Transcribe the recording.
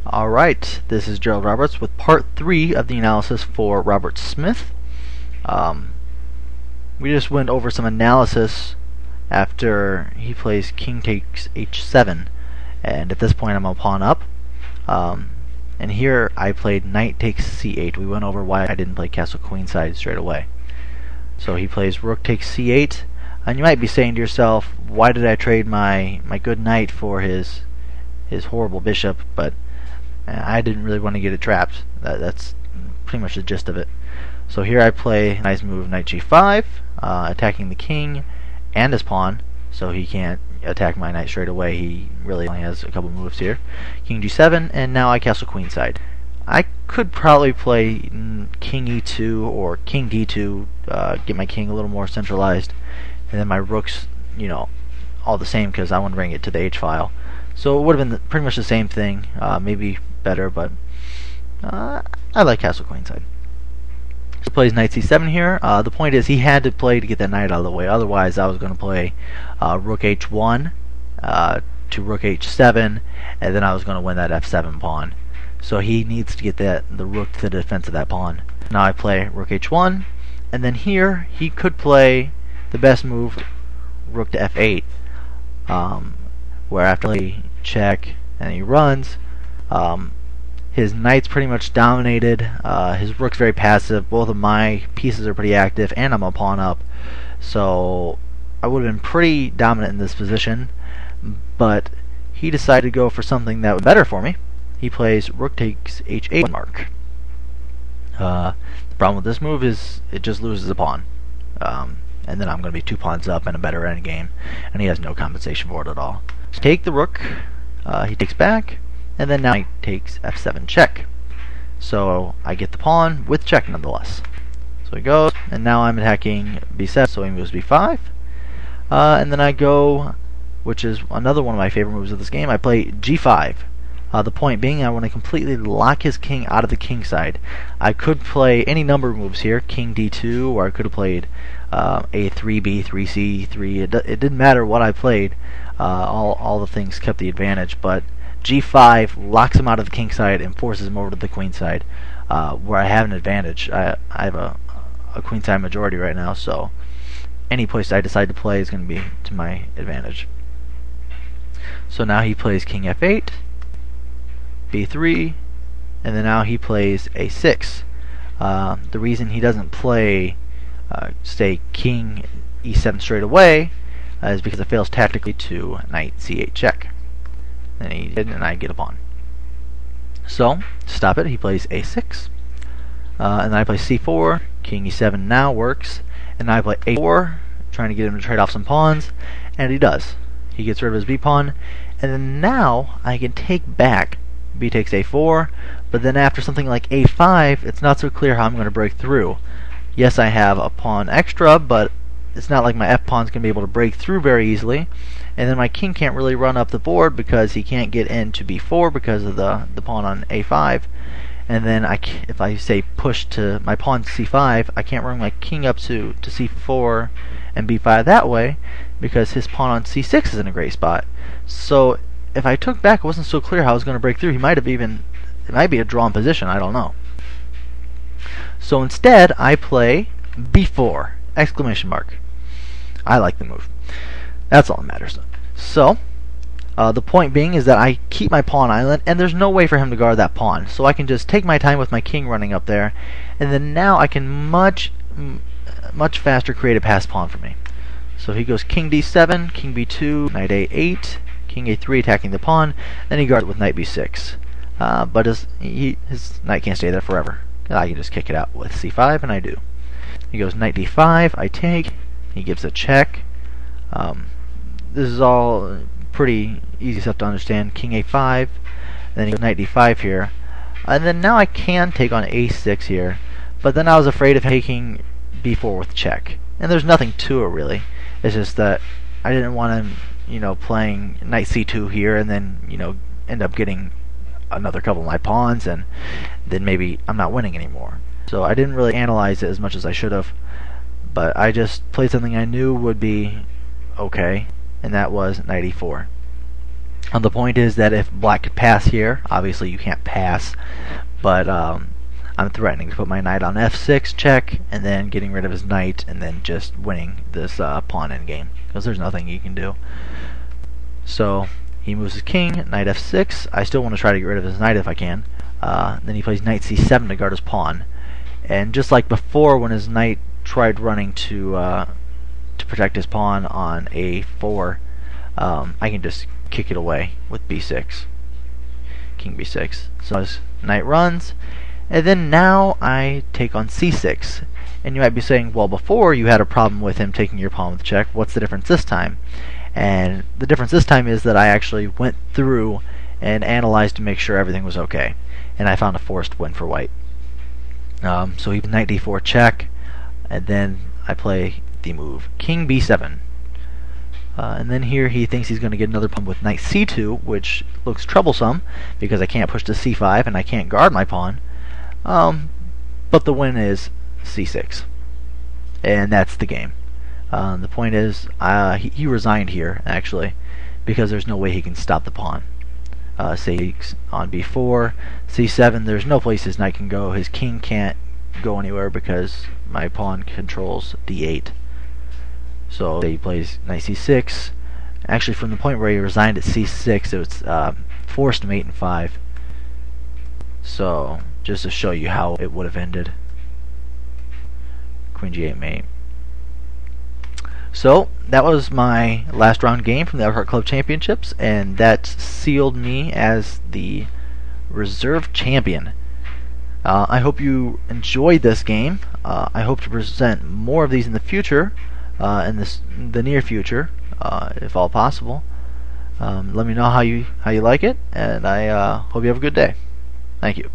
Alright, this is Gerald Roberts with part 3 of the analysis for Robert Smith. We just went over some analysis after he plays king takes h7, and at this point I'm a pawn up. And here I played knight takes c8. We went over why I didn't play castle queenside straight away. So he plays rook takes c8, and you might be saying to yourself, why did I trade my good knight for his horrible bishop? But I didn't really want to get it trapped. That's pretty much the gist of it. So here I play a nice move, knight g5, attacking the king and his pawn, so he can't attack my knight straight away. He really only has a couple moves here. King g7, and now I castle queenside. I could probably play king e2 or king d2, get my king a little more centralized, and then my rooks, all the same because I want to bring it to the h-file. So it would have been pretty much the same thing, maybe better, but I like castle queenside. So he plays knight c7 here. The point is he had to play to get that knight out of the way. Otherwise, I was going to play rook h1 to rook h7, and then I was going to win that f7 pawn. So he needs to get the rook to the defense of that pawn. Now I play rook h1, and then here he could play the best move, rook to f8, where after he check and he runs, his knight's pretty much dominated, his rook's very passive, both of my pieces are pretty active, and I'm a pawn up, so I would have been pretty dominant in this position, but he decided to go for something that was better for me. He plays rook takes h8 mark. The problem with this move is it just loses a pawn, and then I'm going to be 2 pawns up and a better endgame, and he has no compensation for it at all. So take the rook, he takes back, and then now knight takes f7 check. So I get the pawn with check nonetheless. So he goes, and now I'm attacking b7, so he moves b5, and then I go, which is another one of my favorite moves of this game, I play g5. The point being, I want to completely lock his king out of the king side. I could play any number of moves here, king d2, or I could have played a3, b3, c3. It didn't matter what I played. All the things kept the advantage, but g5 locks him out of the king side and forces him over to the queen side, where I have an advantage. I have a queen side majority right now, so any place I decide to play is going to be to my advantage. So now he plays king f8, b3, and then now he plays a6. The reason he doesn't play, say, king e7 straight away is because it fails tactically to knight c8 check. And he did, and I get a pawn. So, to stop it, he plays a6, and then I play c4, king e7 now works, and now I play a4, trying to get him to trade off some pawns, and he does. He gets rid of his b pawn, and then now I can take back b takes a4, but then after something like a5, it's not so clear how I'm going to break through. Yes, I have a pawn extra, but it's not like my f pawn's going to be able to break through very easily, and then my king can't really run up the board because he can't get into b4 because of the pawn on a5, and then if I say push to my pawn c5, I can't run my king up to c4 and b5 that way because his pawn on c6 is in a great spot. So if I took back, it wasn't so clear how I was going to break through. It might be a drawn position, I don't know. So instead, I play b4, exclamation mark. I like the move. That's all that matters. So, the point being is that I keep my pawn island, and there's no way for him to guard that pawn. So I can just take my time with my king running up there, and then now I can much faster create a pass pawn for me. So he goes king d7, king b2, knight a8, king a3 attacking the pawn, then he guards it with knight b6. But his knight can't stay there forever. I can just kick it out with c5, and I do. He goes knight d5, I take, he gives a check. This is all pretty easy stuff to understand. King a5, and then he goes knight d5 here. And then now I can take on a6 here, but then I was afraid of taking b4 with check. And there's nothing to it really. It's just that I didn't want him playing knight c2 here and then, end up getting another couple of my pawns, and then maybe I'm not winning anymore. So I didn't really analyze it as much as I should have, but I just played something I knew would be okay, and that was knight e4. The point is that if black could pass here, obviously you can't pass, but I'm threatening to put my knight on f6 check, and then getting rid of his knight, and then just winning this pawn endgame, because there's nothing he can do. So he moves his king, knight f6. I still want to try to get rid of his knight if I can. Then he plays knight c7 to guard his pawn. And just like before, when his knight tried running to protect his pawn on a4, I can just kick it away with b6, king b6. So his knight runs, and then now I take on c6. And you might be saying, well, before you had a problem with him taking your pawn with check. What's the difference this time? And the difference this time is that I actually went through and analyzed to make sure everything was okay, and I found a forced win for white. So he knight d4 check, and then I play the move king b7. And then here he thinks he's going to get another pawn with knight c2, which looks troublesome because I can't push to c5 and I can't guard my pawn. But the win is c6, and that's the game. The point is, he resigned here, actually, because there's no way he can stop the pawn. Say on b4, c7, there's no place his knight can go. His king can't go anywhere because my pawn controls d8. So he plays knight c6. Actually, from the point where he resigned at c6, it was forced mate in 5. So, just to show you how it would have ended. Queen g8 mate. So that was my last round game from the Elkhart Club Championships, and that sealed me as the reserve champion. I hope you enjoyed this game. I hope to present more of these in the future, in the near future, if all possible. Let me know how you like it, and I hope you have a good day. Thank you.